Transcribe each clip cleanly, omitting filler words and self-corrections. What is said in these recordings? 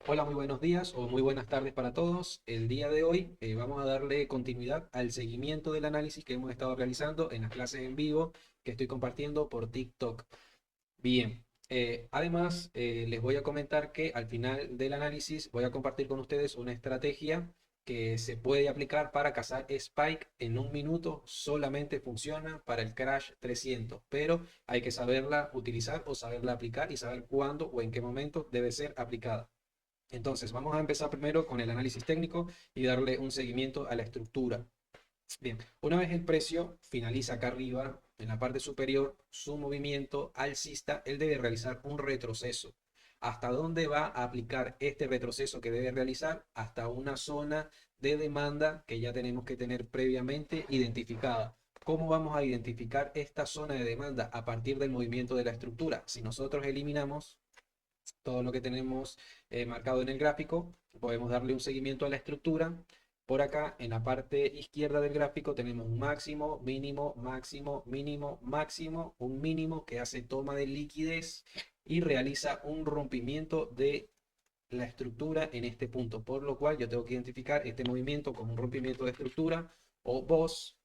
Hola, muy buenos días o muy buenas tardes para todos. El día de hoy vamos a darle continuidad al seguimiento del análisis que hemos estado realizando en las clases en vivo que estoy compartiendo por TikTok. Bien, además les voy a comentar que al final del análisis voy a compartir con ustedes una estrategia que se puede aplicar para cazar Spike en un minuto. Solamente funciona para el Crash 300, pero hay que saberla utilizar o saberla aplicar y saber cuándo o en qué momento debe ser aplicada. Entonces, vamos a empezar primero con el análisis técnico y darle un seguimiento a la estructura. Bien, una vez el precio finaliza acá arriba, en la parte superior, su movimiento alcista, él debe realizar un retroceso. ¿Hasta dónde va a aplicar este retroceso que debe realizar? Hasta una zona de demanda que ya tenemos que tener previamente identificada. ¿Cómo vamos a identificar esta zona de demanda? A partir del movimiento de la estructura. Si nosotros eliminamos todo lo que tenemos marcado en el gráfico, podemos darle un seguimiento a la estructura. Por acá, en la parte izquierda del gráfico, tenemos un máximo, mínimo, máximo, mínimo, máximo, un mínimo que hace toma de liquidez y realiza un rompimiento de la estructura en este punto, por lo cual yo tengo que identificar este movimiento como un rompimiento de estructura o BOS.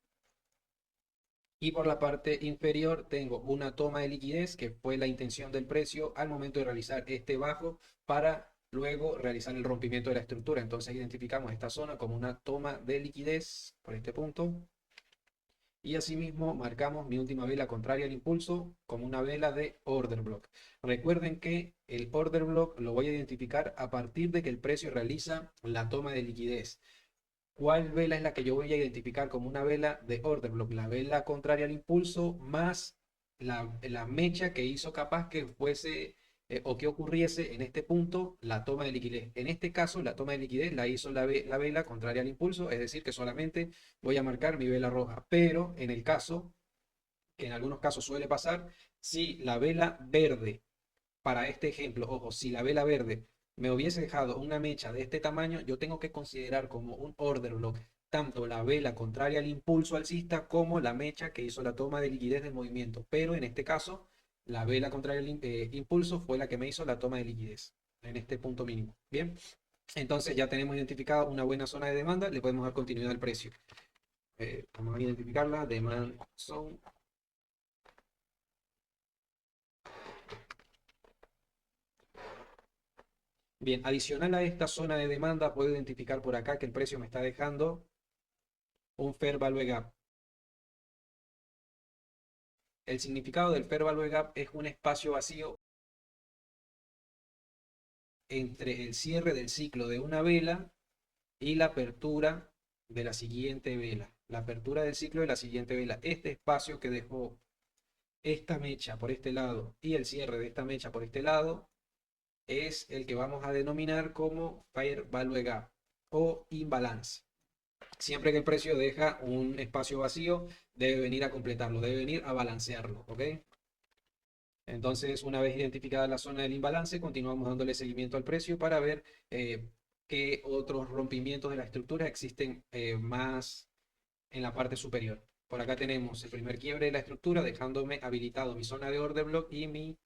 Y por la parte inferior tengo una toma de liquidez, que fue la intención del precio al momento de realizar este bajo para luego realizar el rompimiento de la estructura. Entonces identificamos esta zona como una toma de liquidez por este punto. Y asimismo marcamos mi última vela contraria al impulso como una vela de order block. Recuerden que el order block lo voy a identificar a partir de que el precio realiza la toma de liquidez. ¿Cuál vela es la que yo voy a identificar como una vela de order block? La vela contraria al impulso más la mecha que hizo capaz que fuese o que ocurriese en este punto la toma de liquidez. En este caso, la toma de liquidez la hizo la vela contraria al impulso, es decir, que solamente voy a marcar mi vela roja. Pero en el caso, que en algunos casos suele pasar, si la vela verde para este ejemplo, ojo, si la vela verde me hubiese dejado una mecha de este tamaño, yo tengo que considerar como un order block tanto la vela contraria al impulso alcista como la mecha que hizo la toma de liquidez del movimiento. Pero en este caso, la vela contraria al impulso fue la que me hizo la toma de liquidez en este punto mínimo. Bien, entonces ya tenemos identificada una buena zona de demanda, le podemos dar continuidad al precio. Vamos a identificarla, demand zone. Bien, adicional a esta zona de demanda, puedo identificar por acá que el precio me está dejando un Fair Value Gap. El significado del Fair Value Gap es un espacio vacío entre el cierre del ciclo de una vela y la apertura de la siguiente vela. La apertura del ciclo de la siguiente vela. Este espacio que dejó esta mecha por este lado y el cierre de esta mecha por este lado es el que vamos a denominar como Fair Value Gap o imbalance. Siempre que el precio deja un espacio vacío, debe venir a completarlo, debe venir a balancearlo, ¿ok? Entonces, una vez identificada la zona del imbalance, continuamos dándole seguimiento al precio para ver qué otros rompimientos de la estructura existen más en la parte superior. Por acá tenemos el primer quiebre de la estructura, dejándome habilitado mi zona de order block y mi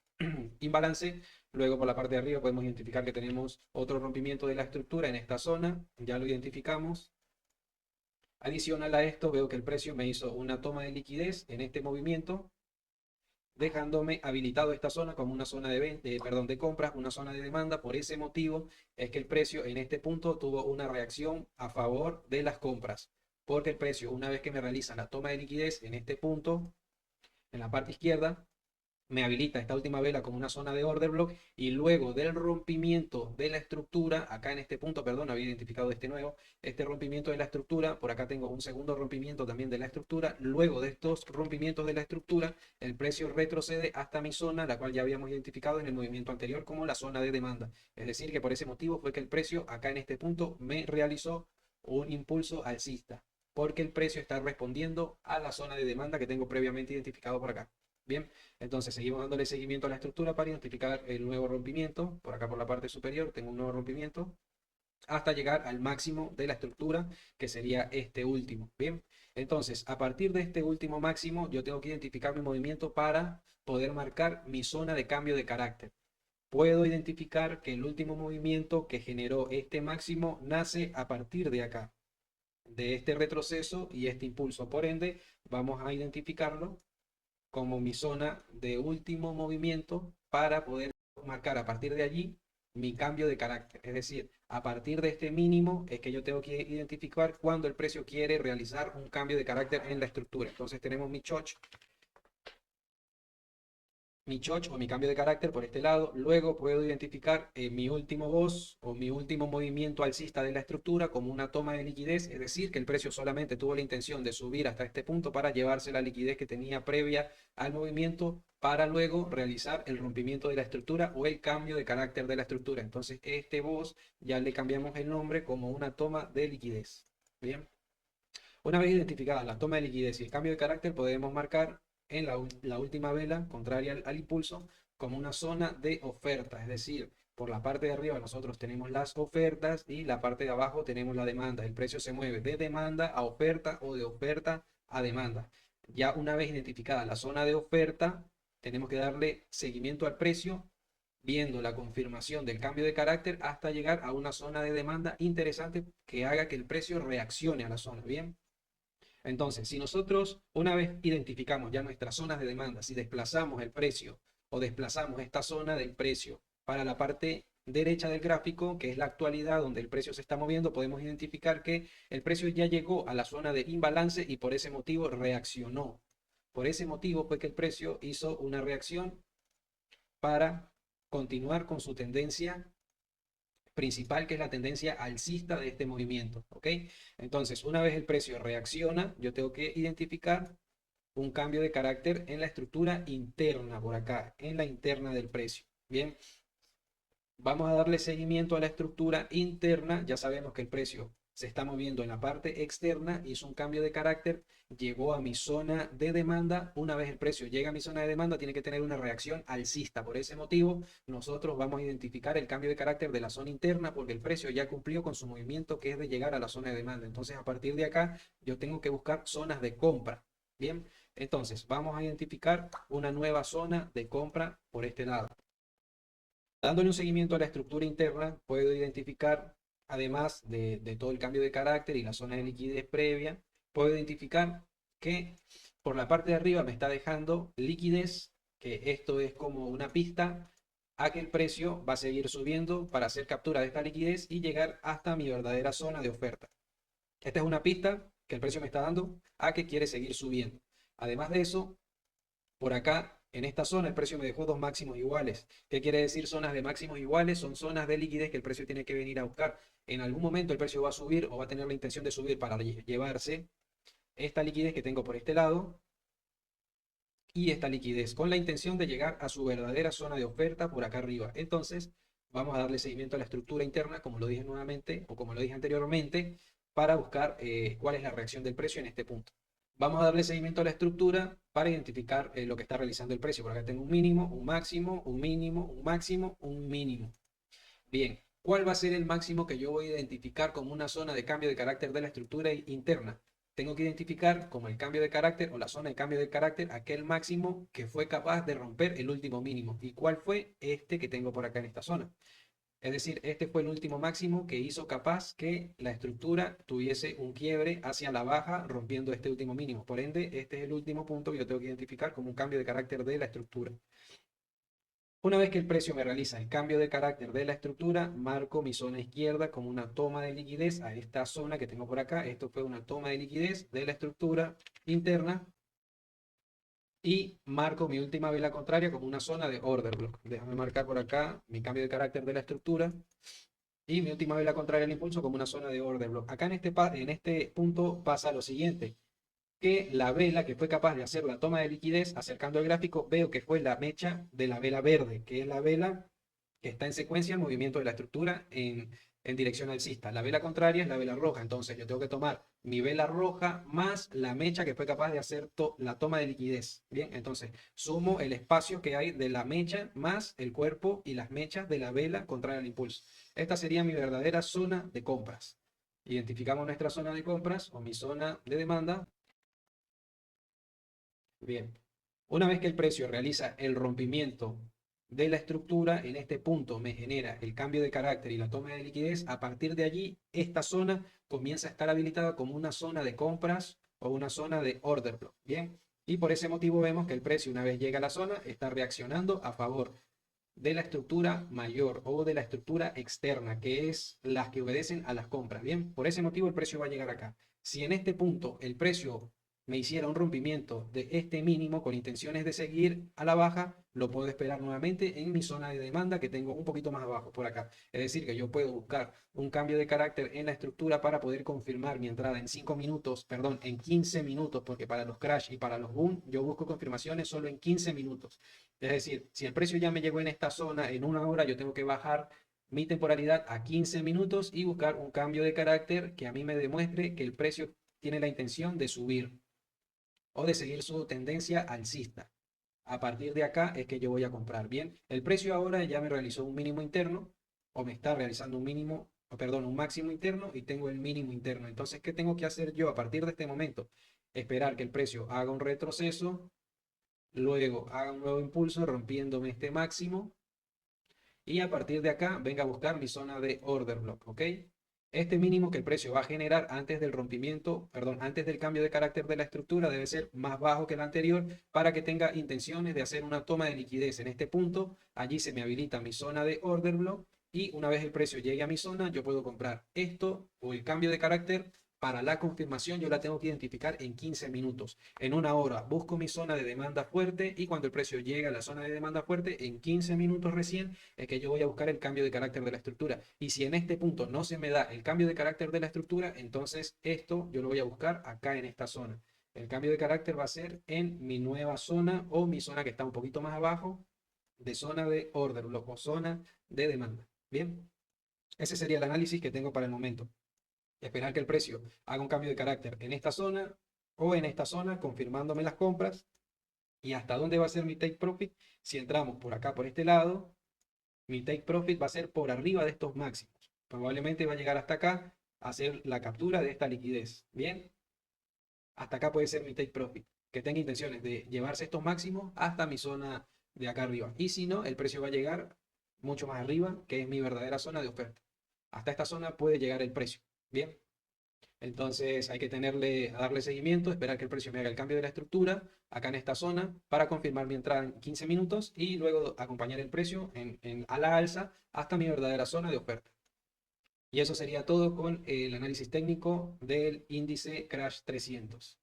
imbalance. Luego por la parte de arriba podemos identificar que tenemos otro rompimiento de la estructura en esta zona, ya lo identificamos. Adicional a esto, veo que el precio me hizo una toma de liquidez en este movimiento, dejándome habilitado esta zona como una zona de compras, una zona de demanda. Por ese motivo es que el precio en este punto tuvo una reacción a favor de las compras, porque el precio, una vez que me realiza la toma de liquidez en este punto, en la parte izquierda, me habilita esta última vela como una zona de order block y luego del rompimiento de la estructura, acá en este punto, perdón, había identificado este nuevo, este rompimiento de la estructura, por acá tengo un segundo rompimiento también de la estructura, luego de estos rompimientos de la estructura, el precio retrocede hasta mi zona, la cual ya habíamos identificado en el movimiento anterior como la zona de demanda. Es decir, que por ese motivo fue que el precio acá en este punto me realizó un impulso alcista, porque el precio está respondiendo a la zona de demanda que tengo previamente identificado por acá. Bien, entonces seguimos dándole seguimiento a la estructura para identificar el nuevo rompimiento. Por acá por la parte superior tengo un nuevo rompimiento hasta llegar al máximo de la estructura, que sería este último. Bien, entonces a partir de este último máximo yo tengo que identificar mi movimiento para poder marcar mi zona de cambio de carácter. puedo identificar que el último movimiento que generó este máximo nace a partir de acá, de este retroceso y este impulso. Por ende, vamos a identificarlo como mi zona de último movimiento para poder marcar a partir de allí mi cambio de carácter. Es decir, a partir de este mínimo es que yo tengo que identificar cuando el precio quiere realizar un cambio de carácter en la estructura. Entonces tenemos mi choch o mi cambio de carácter por este lado. Luego puedo identificar mi último boss o mi último movimiento alcista de la estructura como una toma de liquidez, es decir, que el precio solamente tuvo la intención de subir hasta este punto para llevarse la liquidez que tenía previa al movimiento para luego realizar el rompimiento de la estructura o el cambio de carácter de la estructura. Entonces este boss ya le cambiamos el nombre como una toma de liquidez. Bien. Una vez identificada la toma de liquidez y el cambio de carácter, podemos marcar en la última vela, contraria al impulso, como una zona de oferta. Es decir, por la parte de arriba nosotros tenemos las ofertas y la parte de abajo tenemos la demanda. El precio se mueve de demanda a oferta o de oferta a demanda. Ya una vez identificada la zona de oferta, tenemos que darle seguimiento al precio viendo la confirmación del cambio de carácter hasta llegar a una zona de demanda interesante que haga que el precio reaccione a la zona. Bien. Entonces, si nosotros una vez identificamos ya nuestras zonas de demanda, si desplazamos el precio o desplazamos esta zona del precio para la parte derecha del gráfico, que es la actualidad donde el precio se está moviendo, podemos identificar que el precio ya llegó a la zona de imbalance y por ese motivo reaccionó. Por ese motivo fue que el precio hizo una reacción para continuar con su tendencia principal, que es la tendencia alcista de este movimiento, ¿ok? Entonces, una vez el precio reacciona, yo tengo que identificar un cambio de carácter en la estructura interna, por acá, en la interna del precio. Bien, vamos a darle seguimiento a la estructura interna. Ya sabemos que el precio se está moviendo en la parte externa, hizo un cambio de carácter, llegó a mi zona de demanda. Una vez el precio llega a mi zona de demanda, tiene que tener una reacción alcista. Por ese motivo, nosotros vamos a identificar el cambio de carácter de la zona interna porque el precio ya cumplió con su movimiento, que es de llegar a la zona de demanda. Entonces, a partir de acá, yo tengo que buscar zonas de compra. Bien, entonces vamos a identificar una nueva zona de compra por este lado. Dándole un seguimiento a la estructura interna, puedo identificar, además de todo el cambio de carácter y la zona de liquidez previa, puedo identificar que por la parte de arriba me está dejando liquidez, que esto es como una pista a que el precio va a seguir subiendo para hacer captura de esta liquidez y llegar hasta mi verdadera zona de oferta. Esta es una pista que el precio me está dando a que quiere seguir subiendo. Además de eso, por acá, en esta zona, el precio me dejó dos máximos iguales. ¿Qué quiere decir zonas de máximos iguales? Son zonas de liquidez que el precio tiene que venir a buscar. En algún momento el precio va a subir o va a tener la intención de subir para llevarse esta liquidez que tengo por este lado y esta liquidez con la intención de llegar a su verdadera zona de oferta por acá arriba. Entonces, vamos a darle seguimiento a la estructura interna, como lo dije nuevamente o como lo dije anteriormente, para buscar cuál es la reacción del precio en este punto. Vamos a darle seguimiento a la estructura para identificar lo que está realizando el precio. Por acá tengo un mínimo, un máximo, un mínimo, un máximo, un mínimo. Bien, ¿cuál va a ser el máximo que yo voy a identificar como una zona de cambio de carácter de la estructura interna? Tengo que identificar como el cambio de carácter o la zona de cambio de carácter aquel máximo que fue capaz de romper el último mínimo. ¿Y cuál fue? Este que tengo por acá en esta zona. Es decir, este fue el último máximo que hizo capaz que la estructura tuviese un quiebre hacia la baja, rompiendo este último mínimo. Por ende, este es el último punto que yo tengo que identificar como un cambio de carácter de la estructura. Una vez que el precio me realiza el cambio de carácter de la estructura, marco mi zona izquierda como una toma de liquidez a esta zona que tengo por acá. Esto fue una toma de liquidez de la estructura interna y marco mi última vela contraria como una zona de order block. Déjame marcar por acá mi cambio de carácter de la estructura y mi última vela contraria al impulso como una zona de order block. Acá en este punto pasa lo siguiente, que la vela que fue capaz de hacer la toma de liquidez, acercando el gráfico, veo que fue la mecha de la vela verde, que es la vela que está en secuencia el movimiento de la estructura en dirección alcista. La vela contraria es la vela roja, entonces yo tengo que tomar mi vela roja más la mecha que fue capaz de hacer la toma de liquidez. Bien, entonces sumo el espacio que hay de la mecha más el cuerpo y las mechas de la vela contraria al impulso. Esta sería mi verdadera zona de compras. Identificamos nuestra zona de compras o mi zona de demanda. Bien, una vez que el precio realiza el rompimiento de la estructura en este punto me genera el cambio de carácter y la toma de liquidez, a partir de allí esta zona comienza a estar habilitada como una zona de compras o una zona de order block. Bien, y por ese motivo vemos que el precio, una vez llega a la zona, está reaccionando a favor de la estructura mayor o de la estructura externa, que es las que obedecen a las compras. Bien, por ese motivo el precio va a llegar acá. Si en este punto el precio me hiciera un rompimiento de este mínimo con intenciones de seguir a la baja, lo puedo esperar nuevamente en mi zona de demanda que tengo un poquito más abajo por acá. Es decir, que yo puedo buscar un cambio de carácter en la estructura para poder confirmar mi entrada en 5 minutos, perdón, en 15 minutos, porque para los crash y para los boom yo busco confirmaciones solo en 15 minutos. Es decir, si el precio ya me llegó en esta zona en una hora, yo tengo que bajar mi temporalidad a 15 minutos y buscar un cambio de carácter que a mí me demuestre que el precio tiene la intención de subir o de seguir su tendencia alcista. A partir de acá es que yo voy a comprar. Bien, el precio ahora ya me realizó un mínimo interno o me está realizando un mínimo, o perdón, un máximo interno y tengo el mínimo interno. Entonces, ¿qué tengo que hacer yo a partir de este momento? Esperar que el precio haga un retroceso, luego haga un nuevo impulso rompiéndome este máximo y a partir de acá venga a buscar mi zona de order block, ¿ok? Este mínimo que el precio va a generar antes del rompimiento, perdón, antes del cambio de carácter de la estructura debe ser más bajo que el anterior para que tenga intenciones de hacer una toma de liquidez. En este punto, allí se me habilita mi zona de order block y una vez el precio llegue a mi zona, yo puedo comprar esto o el cambio de carácter. Para la confirmación yo la tengo que identificar en 15 minutos. En una hora busco mi zona de demanda fuerte y cuando el precio llega a la zona de demanda fuerte, en 15 minutos recién es que yo voy a buscar el cambio de carácter de la estructura. Y si en este punto no se me da el cambio de carácter de la estructura, entonces esto yo lo voy a buscar acá en esta zona. El cambio de carácter va a ser en mi nueva zona o mi zona que está un poquito más abajo de zona de order block o zona de demanda. Bien, ese sería el análisis que tengo para el momento. Esperar que el precio haga un cambio de carácter en esta zona o en esta zona, confirmándome las compras. ¿Y hasta dónde va a ser mi take profit? Si entramos por acá, por este lado, mi take profit va a ser por arriba de estos máximos. Probablemente va a llegar hasta acá a hacer la captura de esta liquidez. Bien, hasta acá puede ser mi take profit. Que tenga intenciones de llevarse estos máximos hasta mi zona de acá arriba. Y si no, el precio va a llegar mucho más arriba, que es mi verdadera zona de oferta. Hasta esta zona puede llegar el precio. Bien, entonces hay que darle seguimiento, esperar que el precio me haga el cambio de la estructura acá en esta zona para confirmar mi entrada en 15 minutos y luego acompañar el precio a la alza hasta mi verdadera zona de oferta. Y eso sería todo con el análisis técnico del índice Crash 300.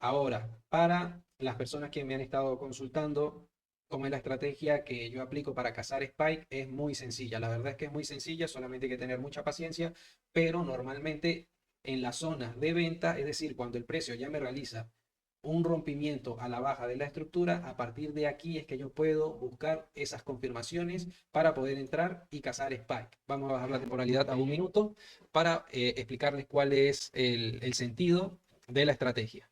Ahora, para las personas que me han estado consultando, cómo es la estrategia que yo aplico para cazar Spike, es muy sencilla. La verdad es que es muy sencilla, solamente hay que tener mucha paciencia, pero normalmente en la zona de venta, es decir, cuando el precio ya me realiza un rompimiento a la baja de la estructura, a partir de aquí es que yo puedo buscar esas confirmaciones para poder entrar y cazar Spike. Vamos a bajar la temporalidad a 1 minuto para explicarles cuál es el sentido de la estrategia.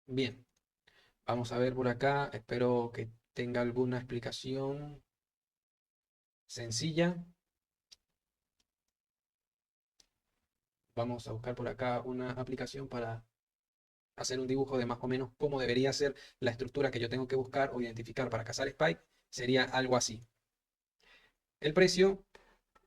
Bien, vamos a ver por acá. Espero que tenga alguna explicación sencilla. Vamos a buscar por acá una aplicación para hacer un dibujo de más o menos cómo debería ser la estructura que yo tengo que buscar o identificar para cazar Spike. Sería algo así. El precio,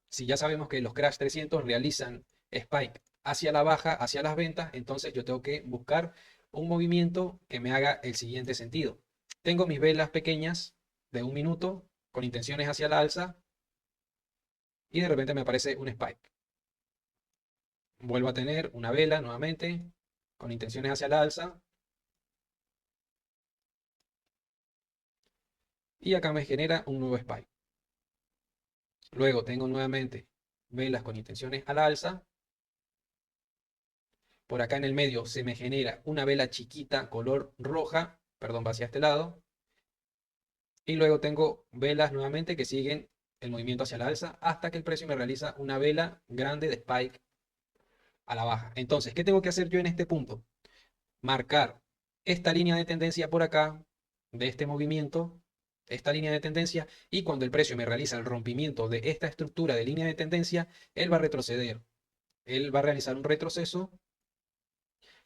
si ya sabemos que los Crash 300 realizan Spike hacia la baja, hacia las ventas, entonces yo tengo que buscar un movimiento que me haga el siguiente sentido. Tengo mis velas pequeñas de 1 minuto con intenciones hacia la alza y de repente me aparece un spike. Vuelvo a tener una vela nuevamente con intenciones hacia la alza y acá me genera un nuevo spike. Luego tengo nuevamente velas con intenciones a la alza. Por acá en el medio se me genera una vela chiquita color roja, perdón, va hacia este lado. Y luego tengo velas nuevamente que siguen el movimiento hacia la alza hasta que el precio me realiza una vela grande de spike a la baja. Entonces, ¿qué tengo que hacer yo en este punto? Marcar esta línea de tendencia por acá, de este movimiento, esta línea de tendencia, y cuando el precio me realiza el rompimiento de esta estructura de línea de tendencia, él va a retroceder. Él va a realizar un retroceso.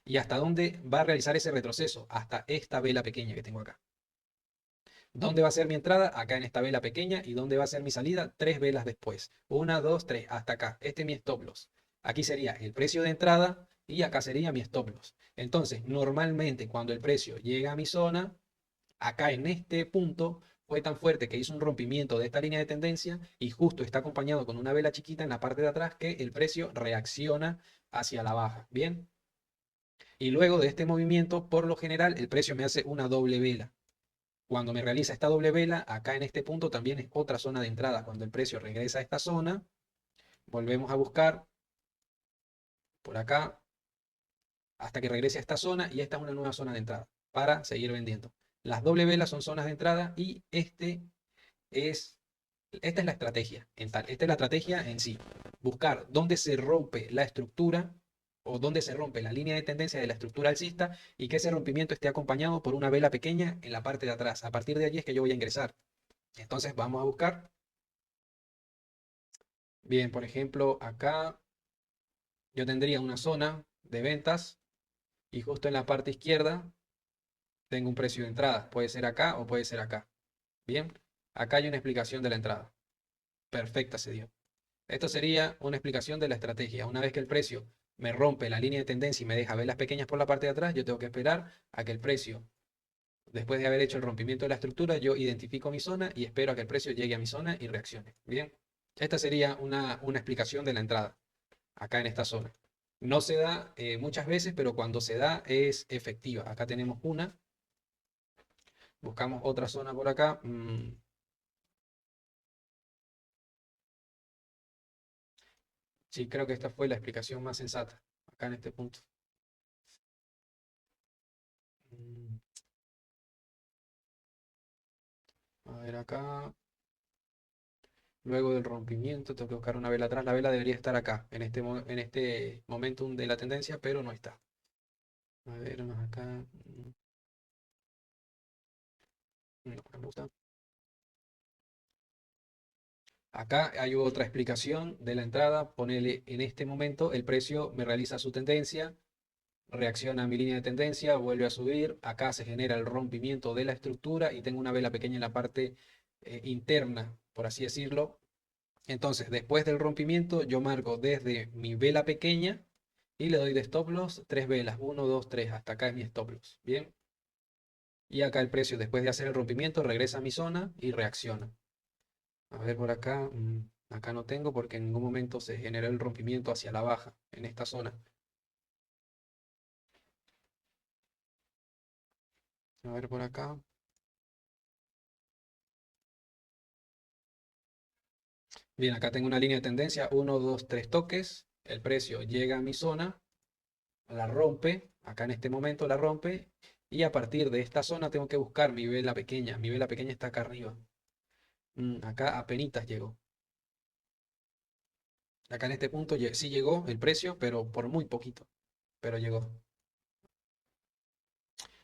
¿Y hasta dónde va a realizar ese retroceso? Hasta esta vela pequeña que tengo acá. ¿Dónde va a ser mi entrada? Acá en esta vela pequeña. ¿Y dónde va a ser mi salida? Tres velas después. Una, dos, tres, hasta acá. Este es mi stop loss. Aquí sería el precio de entrada y acá sería mi stop loss. Entonces, normalmente cuando el precio llega a mi zona, acá en este punto fue tan fuerte que hizo un rompimiento de esta línea de tendencia y justo está acompañado con una vela chiquita en la parte de atrás que el precio reacciona hacia la baja. Bien. Y luego de este movimiento, por lo general, el precio me hace una doble vela. Cuando me realiza esta doble vela, acá en este punto también es otra zona de entrada. Cuando el precio regresa a esta zona, volvemos a buscar por acá hasta que regrese a esta zona y esta es una nueva zona de entrada para seguir vendiendo. Las doble velas son zonas de entrada y es, esta es la estrategia esta es la estrategia en sí. Buscar dónde se rompe la estructura o dónde se rompe la línea de tendencia de la estructura alcista y que ese rompimiento esté acompañado por una vela pequeña en la parte de atrás. A partir de allí es que yo voy a ingresar. Entonces vamos a buscar. Bien, por ejemplo, acá yo tendría una zona de ventas y justo en la parte izquierda tengo un precio de entrada. Puede ser acá o puede ser acá. Bien, acá hay una explicación de la entrada. Perfecta se dio. Esto sería una explicación de la estrategia. Una vez que el precio me rompe la línea de tendencia y me deja velas pequeñas por la parte de atrás, yo tengo que esperar a que el precio, después de haber hecho el rompimiento de la estructura, yo identifico mi zona y espero a que el precio llegue a mi zona y reaccione. Bien, esta sería una explicación de la entrada acá en esta zona. No se da muchas veces, pero cuando se da es efectiva. Acá tenemos una. Buscamos otra zona por acá. Sí, creo que esta fue la explicación más sensata acá en este punto. Mm, A ver acá. Luego del rompimiento, tengo que buscar una vela atrás. La vela debería estar acá, en este momentum de la tendencia, pero no está. A ver, más acá. No, no me gusta. Acá hay otra explicación de la entrada. Ponele en este momento el precio me realiza su tendencia, reacciona a mi línea de tendencia, vuelve a subir. Acá se genera el rompimiento de la estructura y tengo una vela pequeña en la parte interna, por así decirlo. Entonces, después del rompimiento, yo marco desde mi vela pequeña y le doy de stop loss tres velas, uno, 2, 3, hasta acá es mi stop loss, ¿bien? Y acá el precio, después de hacer el rompimiento, regresa a mi zona y reacciona. A ver por acá, acá no tengo porque en ningún momento se generó el rompimiento hacia la baja en esta zona. A ver por acá. Bien, acá tengo una línea de tendencia, uno, 2, 3 toques. El precio llega a mi zona, la rompe, acá en este momento la rompe, y a partir de esta zona tengo que buscar mi vela pequeña. Mi vela pequeña está acá arriba. Acá apenitas llegó. Acá en este punto sí llegó el precio, pero por muy poquito, pero llegó.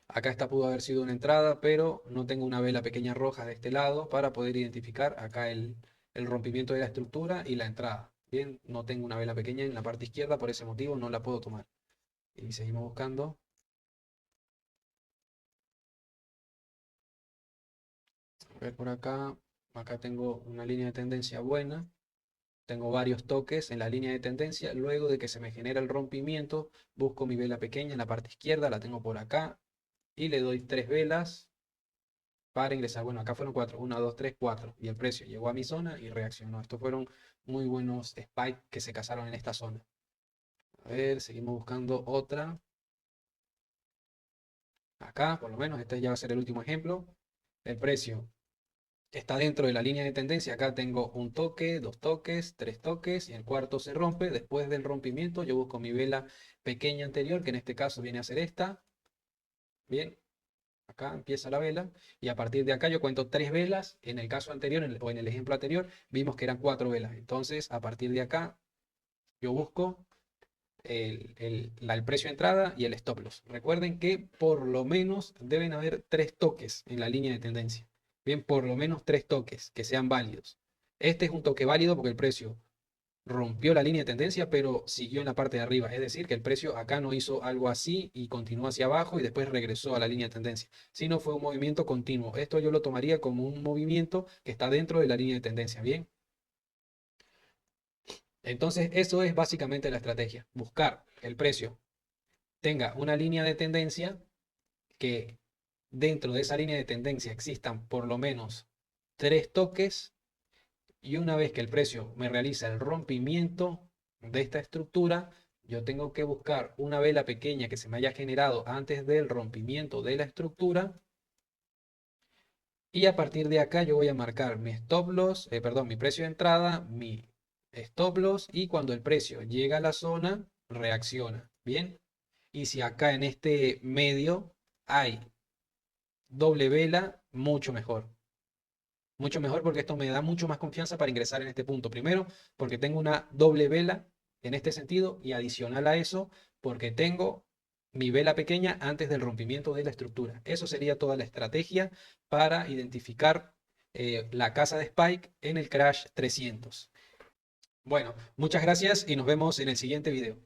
Acá esta pudo haber sido una entrada, pero no tengo una vela pequeña roja de este lado para poder identificar acá el rompimiento de la estructura y la entrada. Bien, no tengo una vela pequeña en la parte izquierda, por ese motivo no la puedo tomar. Y seguimos buscando. A ver por acá. Acá tengo una línea de tendencia buena. Tengo varios toques en la línea de tendencia. Luego de que se me genera el rompimiento, busco mi vela pequeña en la parte izquierda, la tengo por acá y le doy tres velas para ingresar. Bueno, acá fueron cuatro, una, dos, tres, cuatro. Y el precio llegó a mi zona y reaccionó. Estos fueron muy buenos spikes que se cazaron en esta zona. A ver, seguimos buscando otra. Acá, por lo menos, este ya va a ser el último ejemplo. El precio está dentro de la línea de tendencia. Acá tengo un toque, dos toques, tres toques y el cuarto se rompe. Después del rompimiento yo busco mi vela pequeña anterior, que en este caso viene a ser esta. Bien, acá empieza la vela y a partir de acá yo cuento tres velas. En el caso anterior o en el ejemplo anterior vimos que eran cuatro velas. Entonces a partir de acá yo busco el precio de entrada y el stop loss. Recuerden que por lo menos deben haber tres toques en la línea de tendencia. Bien, por lo menos tres toques que sean válidos. Este es un toque válido porque el precio rompió la línea de tendencia, pero siguió en la parte de arriba. Es decir, que el precio acá no hizo algo así y continuó hacia abajo y después regresó a la línea de tendencia, sino fue un movimiento continuo. Esto yo lo tomaría como un movimiento que está dentro de la línea de tendencia. Bien, entonces eso es básicamente la estrategia, buscar que el precio tenga una línea de tendencia, que dentro de esa línea de tendencia existan por lo menos tres toques, y una vez que el precio me realiza el rompimiento de esta estructura, yo tengo que buscar una vela pequeña que se me haya generado antes del rompimiento de la estructura, y a partir de acá yo voy a marcar mi stop loss, perdón, mi precio de entrada, mi stop loss, y cuando el precio llega a la zona, reacciona. Bien, y si acá en este medio hay doble vela, mucho mejor. Mucho mejor, porque esto me da mucho más confianza para ingresar en este punto. Primero, porque tengo una doble vela en este sentido, y adicional a eso, porque tengo mi vela pequeña antes del rompimiento de la estructura. Eso sería toda la estrategia para identificar la casa de Spike en el Crash 300. Bueno, muchas gracias y nos vemos en el siguiente video.